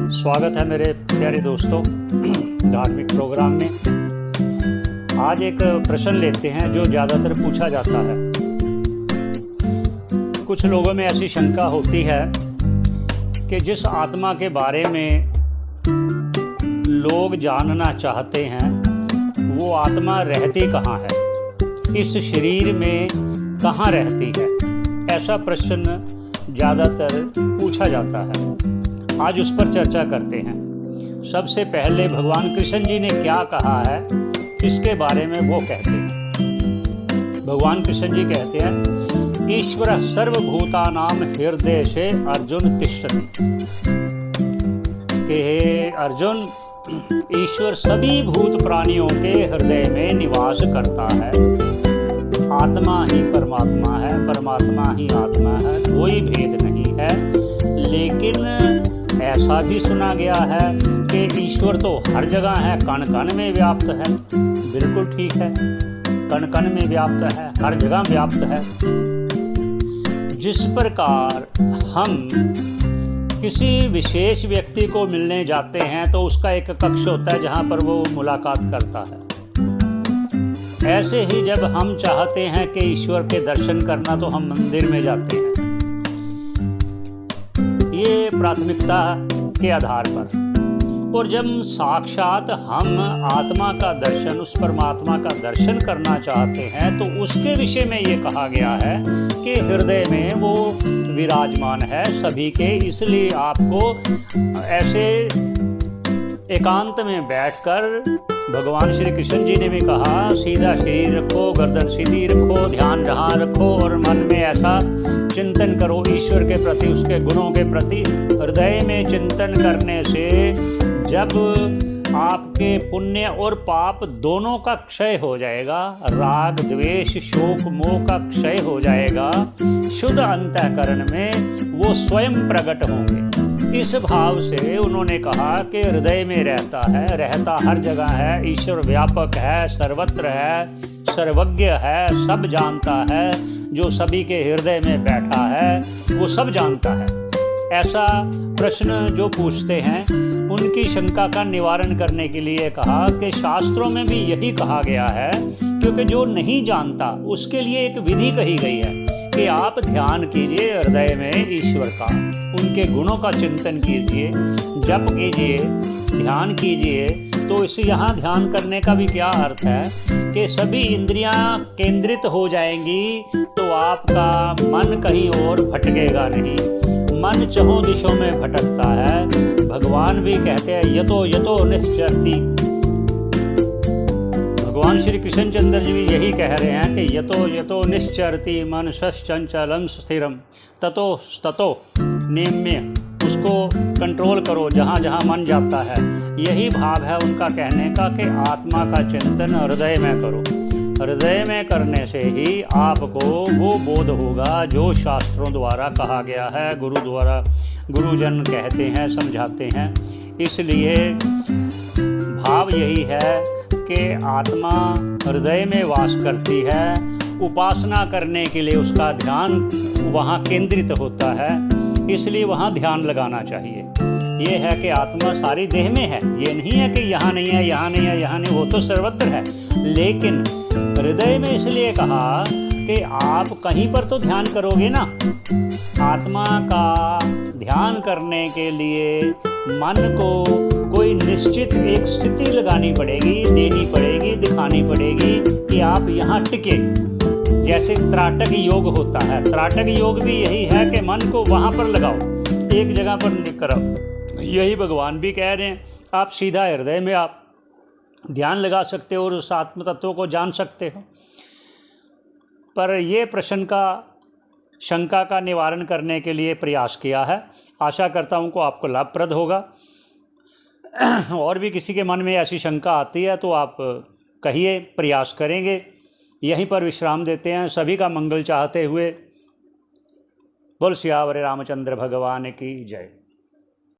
स्वागत है मेरे प्यारे दोस्तों धार्मिक प्रोग्राम में। आज एक प्रश्न लेते हैं जो ज़्यादातर पूछा जाता है। कुछ लोगों में ऐसी शंका होती है कि जिस आत्मा के बारे में लोग जानना चाहते हैं वो आत्मा रहती कहाँ है, इस शरीर में कहाँ रहती है। ऐसा प्रश्न ज़्यादातर पूछा जाता है। आज उस पर चर्चा करते हैं। सबसे पहले भगवान कृष्ण जी ने क्या कहा है इसके बारे में वो कहते हैं। भगवान कृष्ण जी कहते हैं, ईश्वर सर्वभूतानां हृदय से अर्जुन तिष्ठति। कि हे अर्जुन, ईश्वर सभी भूत प्राणियों के हृदय में निवास करता है। आत्मा ही परमात्मा है, परमात्मा ही आत्मा है, कोई भेद नहीं है। लेकिन ऐसा भी सुना गया है कि ईश्वर तो हर जगह है, कण कण में व्याप्त है। बिल्कुल ठीक है, कण कण में व्याप्त है, हर जगह व्याप्त है। जिस प्रकार हम किसी विशेष व्यक्ति को मिलने जाते हैं तो उसका एक कक्ष होता है जहाँ पर वो मुलाकात करता है, ऐसे ही जब हम चाहते हैं कि ईश्वर के दर्शन करना तो हम मंदिर में जाते हैं। ये प्राथमिकता के आधार पर। और जब साक्षात हम आत्मा का दर्शन, उस परमात्मा का दर्शन करना चाहते हैं तो उसके विषय में ये कहा गया है कि हृदय में वो विराजमान है सभी के। इसलिए आपको ऐसे एकांत में बैठकर भगवान श्री कृष्ण जी ने भी कहा, सीधा शरीर रखो, गर्दन सीधी रखो, ध्यान जहाँ रखो और मन में ऐसा चिंतन करो ईश्वर के प्रति, उसके गुणों के प्रति। हृदय में चिंतन करने से जब आपके पुण्य और पाप दोनों का क्षय हो जाएगा, राग द्वेष शोक मोह का क्षय हो जाएगा, शुद्ध अंतःकरण में वो स्वयं प्रकट होंगे। इस भाव से उन्होंने कहा कि हृदय में रहता है, रहता हर जगह है, ईश्वर व्यापक है, सर्वत्र है, सर्वज्ञ है, सब जानता है। जो सभी के हृदय में बैठा है वो सब जानता है। ऐसा प्रश्न जो पूछते हैं उनकी शंका का निवारण करने के लिए कहा कि शास्त्रों में भी यही कहा गया है, क्योंकि जो नहीं जानता उसके लिए एक विधि कही गई है कि आप ध्यान कीजिए हृदय में ईश्वर का, उनके गुणों का चिंतन कीजिए, जप कीजिए, ध्यान कीजिए। तो इस यहाँ ध्यान करने का भी क्या अर्थ है कि सभी इंद्रियां केंद्रित हो जाएंगी तो आपका मन कहीं और भटकेगा नहीं। मन चहुं दिशों में भटकता है। भगवान भी कहते हैं, यतो यतो निश्चरति। भगवान श्री कृष्ण चंद्र जी भी यही कह रहे हैं कि यतो यतो निश्चरति मनश्चंचलं स्थिरम ततो ततो निम्य। उसको कंट्रोल करो जहाँ जहाँ मन जाता है। यही भाव है उनका कहने का कि आत्मा का चिंतन हृदय में करो। हृदय में करने से ही आपको वो बोध होगा जो शास्त्रों द्वारा कहा गया है, गुरु द्वारा गुरुजन कहते हैं, समझाते हैं। इसलिए भाव यही है कि आत्मा हृदय में वास करती है। उपासना करने के लिए उसका ध्यान वहाँ केंद्रित होता है, इसलिए वहाँ ध्यान लगाना चाहिए। ये है कि आत्मा सारी देह में है, ये नहीं है कि यहाँ नहीं है, यहाँ नहीं है, यहाँ नहीं, वो तो सर्वत्र है। लेकिन हृदय में इसलिए कहा कि आप कहीं पर तो ध्यान करोगे ना। आत्मा का ध्यान करने के लिए मन को कोई निश्चित एक स्थिति लगानी पड़ेगी, देनी पड़ेगी, दिखानी पड़ेगी कि आप यहाँ टिके। जैसे त्राटक योग होता है, त्राटक योग भी यही है कि मन को वहाँ पर लगाओ, एक जगह पर नहीं करो। यही भगवान भी कह रहे हैं, आप सीधा हृदय में आप ध्यान लगा सकते हो और उस आत्म तत्व को जान सकते हो। पर ये प्रश्न का शंका का निवारण करने के लिए प्रयास किया है। आशा करता हूँ को आपको लाभप्रद होगा। और भी किसी के मन में ऐसी शंका आती है तो आप कहिए, प्रयास करेंगे। यहीं पर विश्राम देते हैं, सभी का मंगल चाहते हुए। बोल सियावर रामचंद्र भगवान की जय।